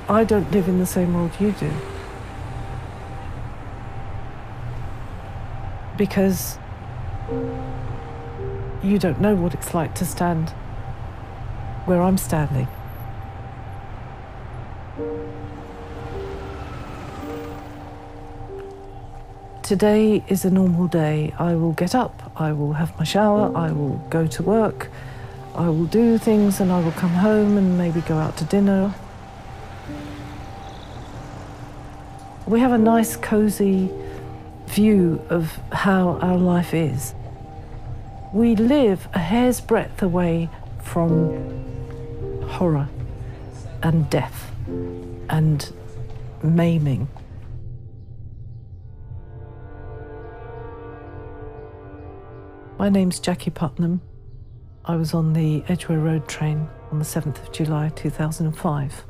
I don't live in the same world you do. Because you don't know what it's like to stand where I'm standing. Today is a normal day. I will get up, I will have my shower, I will go to work, I will do things, and I will come home and maybe go out to dinner. We have a nice, cosy view of how our life is. We live a hair's breadth away from horror and death and maiming. My name's Jacqui Putnam. I was on the Edgware Road train on the 7th of July 2005.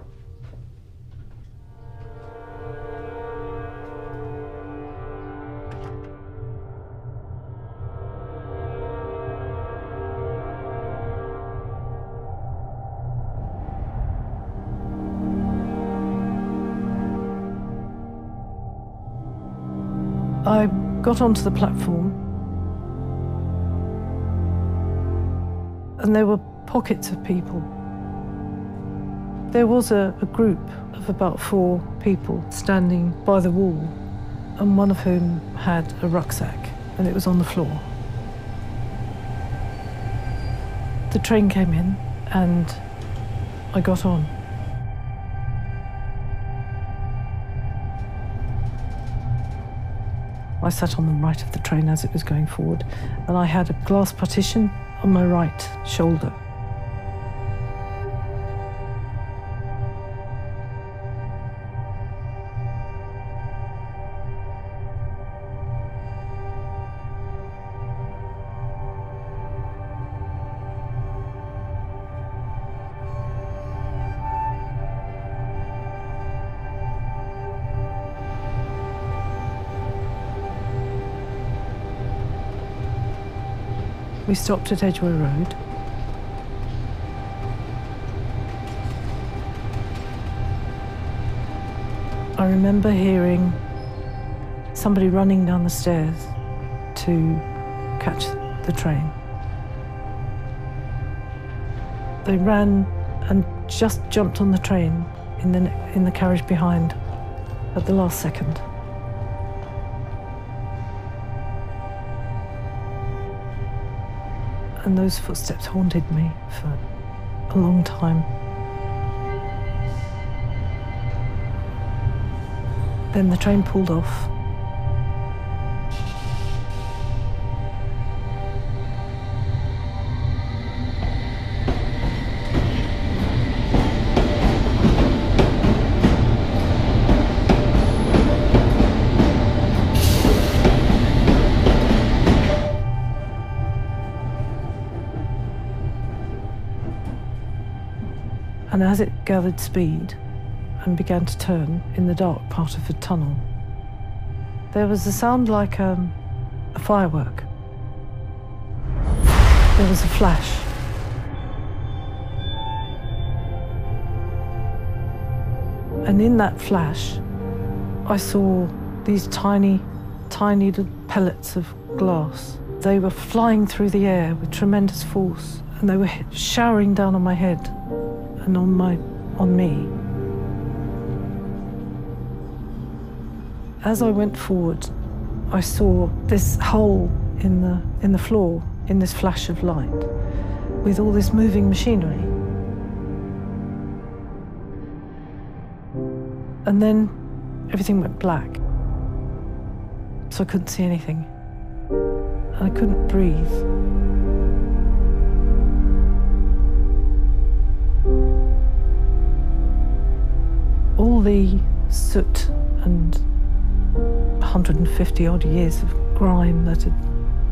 I got onto the platform, and there were pockets of people. There was a group of about 4 people standing by the wall, and one of whom had a rucksack, and it was on the floor. The train came in, and I got on. I sat on the right of the train as it was going forward, and I had a glass partition on my right shoulder. We stopped at Edgware Road. I remember hearing somebody running down the stairs to catch the train. They ran and just jumped on the train in the carriage behind at the last second. And those footsteps haunted me for a long time. Then the train pulled off. And as it gathered speed and began to turn in the dark part of the tunnel, there was a sound like a firework. There was a flash. And in that flash, I saw these tiny, tiny little pellets of glass. They were flying through the air with tremendous force, and they were showering down on my head and on me. As I went forward, I saw this hole in the floor, in this flash of light, with all this moving machinery. And then everything went black, so I couldn't see anything, and I couldn't breathe. All the soot and 150 odd years of grime that had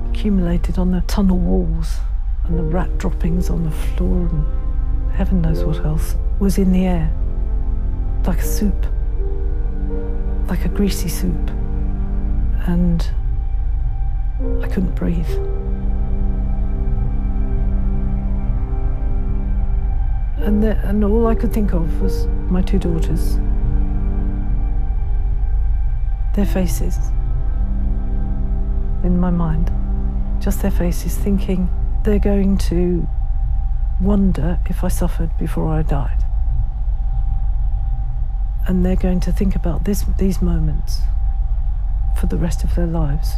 accumulated on the tunnel walls and the rat droppings on the floor and heaven knows what else was in the air, like a soup, like a greasy soup, and I couldn't breathe. And all I could think of was my two daughters. Their faces in my mind. Just their faces, thinking they're going to wonder if I suffered before I died. And they're going to think about these moments for the rest of their lives.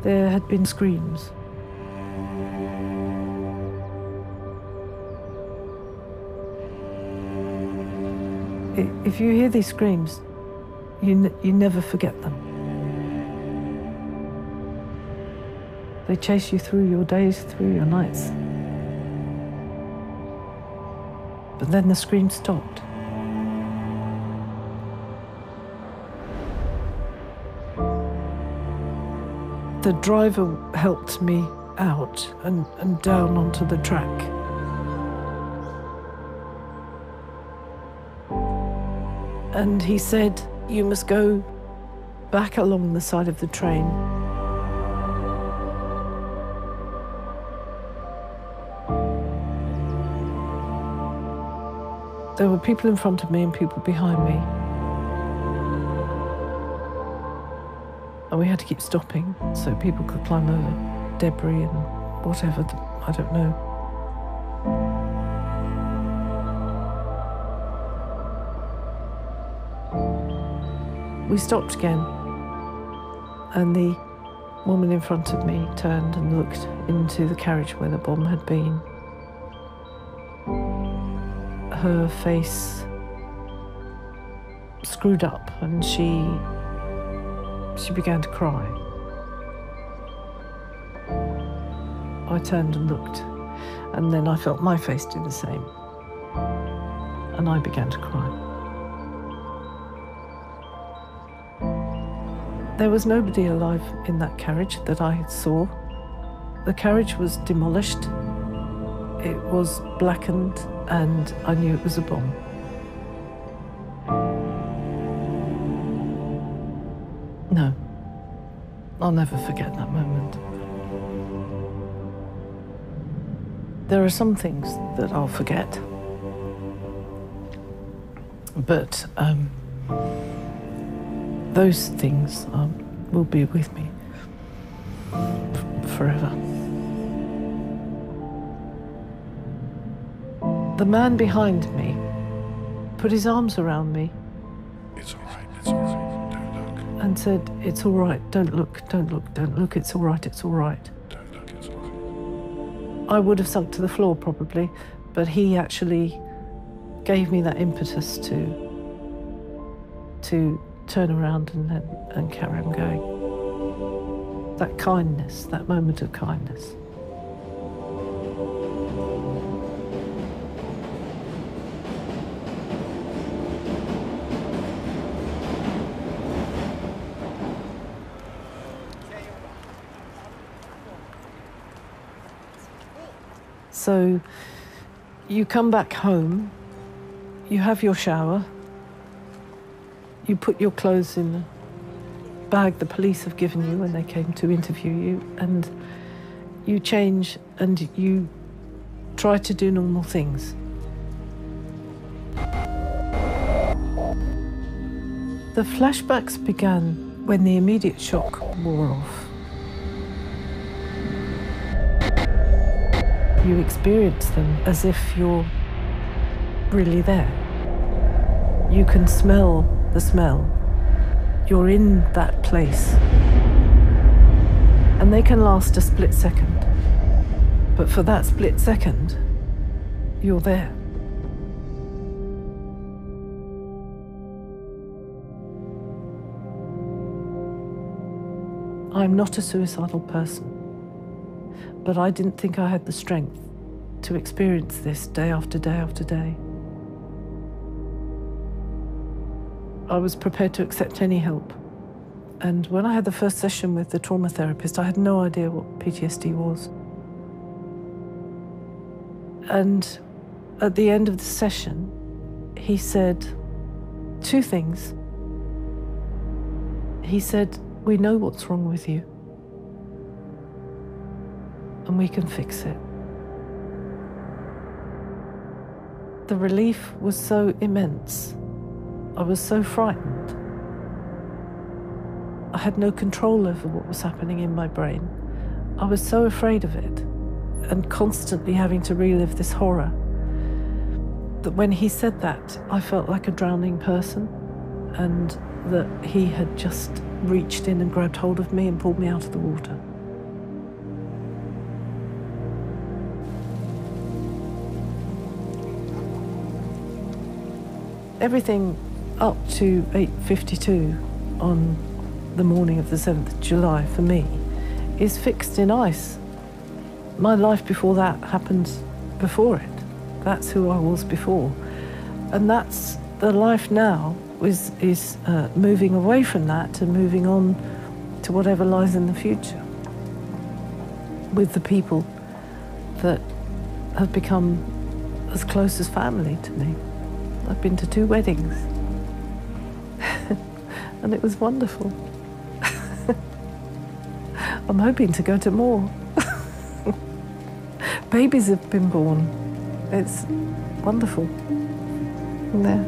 There had been screams. If you hear these screams, you never forget them. They chase you through your days, through your nights. But then the scream stopped. The driver helped me out and down onto the track. And he said, "You must go back along the side of the train." There were people in front of me and people behind me. And we had to keep stopping so people could climb over debris and whatever, I don't know. We stopped again, and the woman in front of me turned and looked into the carriage where the bomb had been. Her face screwed up and she began to cry. I turned and looked, and then I felt my face do the same. And I began to cry. There was nobody alive in that carriage that I saw. The carriage was demolished. It was blackened, and I knew it was a bomb. No, I'll never forget that moment. There are some things that I'll forget, but those things will be with me forever. The man behind me put his arms around me. It's all right, it's all right, don't look. And said, "It's all right, don't look, don't look, don't look, it's all right, it's all right." Don't look, it's all right. I would have sunk to the floor probably, but he actually gave me that impetus to turn around and carry on going. That kindness, that moment of kindness. So you come back home, you have your shower, you put your clothes in the bag the police have given you when they came to interview you, and you change and you try to do normal things. The flashbacks began when the immediate shock wore off. You experience them as if you're really there. You can smell the smell. You're in that place. And they can last a split second. But for that split second, you're there. I'm not a suicidal person, but I didn't think I had the strength to experience this day after day after day. I was prepared to accept any help. And when I had the first session with the trauma therapist, I had no idea what PTSD was. And at the end of the session, he said two things. He said, "We know what's wrong with you, and we can fix it." The relief was so immense. I was so frightened. I had no control over what was happening in my brain. I was so afraid of it and constantly having to relive this horror that when he said that, I felt like a drowning person, and that he had just reached in and grabbed hold of me and pulled me out of the water. Everything up to 8:52 on the morning of the 7th of July for me is fixed in ice. My life before that happened before it. That's who I was before. And that's the life now is moving away from that and moving on to whatever lies in the future with the people that have become as close as family to me. I've been to 2 weddings and it was wonderful. I'm hoping to go to more. Babies have been born. It's wonderful. Yeah.